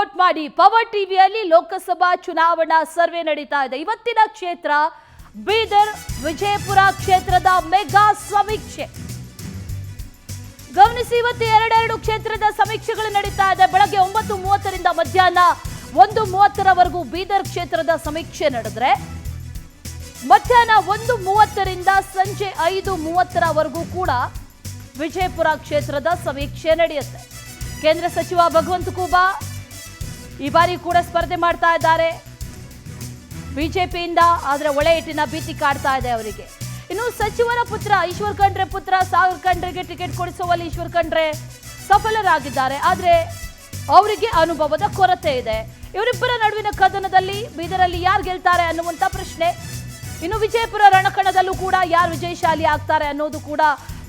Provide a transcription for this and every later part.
Vote ಮಾಡಿ. Power ಟಿವಿಯಲ್ಲಿ ಲೋಕಸಭಾ ಚುನಾವಣಾ ಸರ್ವೆ ನಡೀತಾ ಇದೆ. ಇವತ್ತಿನ ಕ್ಷೇತ್ರ ಬೀದರ್ ವಿಜಯಪುರ ಕ್ಷೇತ್ರದ ಮೆಗಾ ಸಮೀಕ್ಷೆ. ಗಮನಿಸಿ, ಇವತ್ತು ಎರಡೆರಡು ಕ್ಷೇತ್ರದ ಸಮೀಕ್ಷೆಗಳು ನಡೀತಾ ಇದೆ. ಬೆಳಗ್ಗೆ 9:30ರಿಂದ ಮಧ್ಯಾಹ್ನ 1:30ರವರೆಗೂ ಬೀದರ್ ಕ್ಷೇತ್ರದ ಸಮೀಕ್ಷೆ ನಡೆದ್ರೆ, ಮಧ್ಯಾಹ್ನ 1:30ರಿಂದ ಸಂಜೆ 5:30ರವರೆಗೂ ಕೂಡ ವಿಜಯಪುರ ಕ್ಷೇತ್ರದ ಸಮೀಕ್ಷೆ ನಡೆಯುತ್ತೆ. ಕೇಂದ್ರ ಸಚಿವ ಭಗವಂತ ಖೂಬಾ ಈ ಬಾರಿ ಕೂಡ ಸ್ಪರ್ಧೆ ಮಾಡ್ತಾ ಇದ್ದಾರೆ ಬಿಜೆಪಿಯಿಂದ. ಆದ್ರೆ ಒಳೆ ಏಟಿನ ಭೀತಿ ಕಾಡ್ತಾ ಇದೆ ಅವರಿಗೆ. ಇನ್ನು ಸಚಿವರ ಪುತ್ರ ಈಶ್ವರ್ ಖಂಡ್ರೆ ಪುತ್ರ ಸಾಗರ್ ಖಂಡ್ರೆಗೆ ಟಿಕೆಟ್ ಕೊಡಿಸುವಲ್ಲಿ ಈಶ್ವರ್ ಖಂಡ್ರೆ ಸಫಲರಾಗಿದ್ದಾರೆ. ಆದ್ರೆ ಅವರಿಗೆ ಅನುಭವದ ಕೊರತೆ ಇದೆ. ಇವರಿಬ್ಬರ ನಡುವಿನ ಕದನದಲ್ಲಿ ಬೀದರಲ್ಲಿ ಯಾರು ಗೆಲ್ತಾರೆ ಅನ್ನುವಂತ ಪ್ರಶ್ನೆ. ಇನ್ನು ವಿಜಯಪುರ ರಣಕಣದಲ್ಲೂ ಕೂಡ ಯಾರು ವಿಜಯಶಾಲಿ ಆಗ್ತಾರೆ ಅನ್ನೋದು ಕೂಡ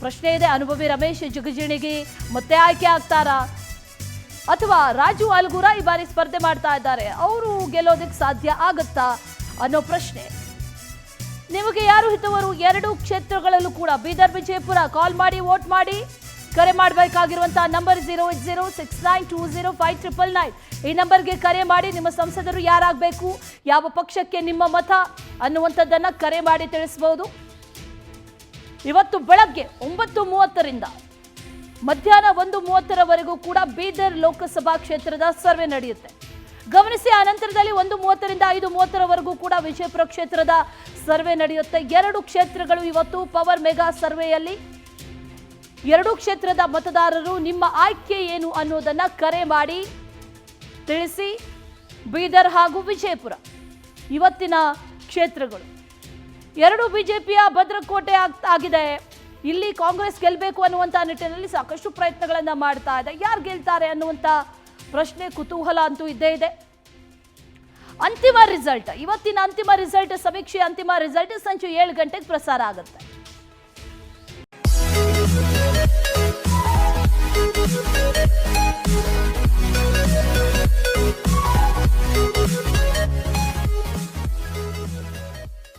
ಪ್ರಶ್ನೆ ಇದೆ. ಅನುಭವಿ ರಮೇಶ್ ಜಿಗಜಿಣಗಿ ಮತ್ತೆ ಆಯ್ಕೆ ಆಗ್ತಾರಾ ಅಥವಾ ರಾಜು ಆಲ್ಗೂರ ಈ ಬಾರಿ ಸ್ಪರ್ಧೆ ಮಾಡ್ತಾ ಇದ್ದಾರೆ, ಅವರು ಗೆಲ್ಲೋದಕ್ಕೆ ಸಾಧ್ಯ ಆಗುತ್ತಾ ಅನ್ನೋ ಪ್ರಶ್ನೆ. ನಿಮಗೆ ಯಾರು ಹಿತವರು? ಎರಡು ಕ್ಷೇತ್ರಗಳಲ್ಲೂ ಕೂಡ ಬೀದರ್ ವಿಜಯಪುರ. ಕಾಲ್ ಮಾಡಿ, ವೋಟ್ ಮಾಡಿ. ಕರೆ ಮಾಡಬೇಕಾಗಿರುವಂತಹ ನಂಬರ್ 08069205999. ಈ ನಂಬರ್ಗೆ ಕರೆ ಮಾಡಿ. ನಿಮ್ಮ ಸಂಸದರು ಯಾರಾಗಬೇಕು, ಯಾವ ಪಕ್ಷಕ್ಕೆ ನಿಮ್ಮ ಮತ ಅನ್ನುವಂಥದ್ದನ್ನ ಕರೆ ಮಾಡಿ ತಿಳಿಸಬಹುದು. ಇವತ್ತು ಬೆಳಗ್ಗೆ 9:30ರಿಂದ ಮಧ್ಯಾಹ್ನ 1:30ರವರೆಗೂ ಕೂಡ ಬೀದರ್ ಲೋಕಸಭಾ ಕ್ಷೇತ್ರದ ಸರ್ವೆ ನಡೆಯುತ್ತೆ. ಗಮನಿಸಿ, ಆ ನಂತರದಲ್ಲಿ 1:30ರಿಂದ 5:30ರವರೆಗೂ ಕೂಡ ವಿಜಯಪುರ ಕ್ಷೇತ್ರದ ಸರ್ವೆ ನಡೆಯುತ್ತೆ. ಎರಡು ಕ್ಷೇತ್ರಗಳು ಇವತ್ತು ಪವರ್ ಮೆಗಾ ಸರ್ವೆಯಲ್ಲಿ. ಎರಡು ಕ್ಷೇತ್ರದ ಮತದಾರರು ನಿಮ್ಮ ಆಯ್ಕೆ ಏನು ಅನ್ನೋದನ್ನ ಕರೆ ಮಾಡಿ ತಿಳಿಸಿ. ಬೀದರ್ ಹಾಗೂ ವಿಜಯಪುರ ಇವತ್ತಿನ ಕ್ಷೇತ್ರಗಳು. ಎರಡು ಬಿಜೆಪಿಯ ಭದ್ರಕೋಟೆ ಆಗಿದೆ. ಇಲ್ಲಿ ಕಾಂಗ್ರೆಸ್ ಗೆಲ್ಲಬೇಕು ಅನ್ನುವಂಥ ನಿಟ್ಟಿನಲ್ಲಿ ಸಾಕಷ್ಟು ಪ್ರಯತ್ನಗಳನ್ನ ಮಾಡ್ತಾ ಇದೆ. ಯಾರು ಗೆಲ್ತಾರೆ ಅನ್ನುವಂಥ ಪ್ರಶ್ನೆ, ಕುತೂಹಲ ಅಂತೂ ಇದ್ದೇ ಇದೆ. ಅಂತಿಮ ರಿಸಲ್ಟ್, ಇವತ್ತಿನ ಅಂತಿಮ ರಿಸಲ್ಟ್, ಸಮೀಕ್ಷೆ ಅಂತಿಮ ರಿಸಲ್ಟ್ ಸಂಜೆ 7 ಗಂಟೆಗೆ ಪ್ರಸಾರ ಆಗುತ್ತೆ.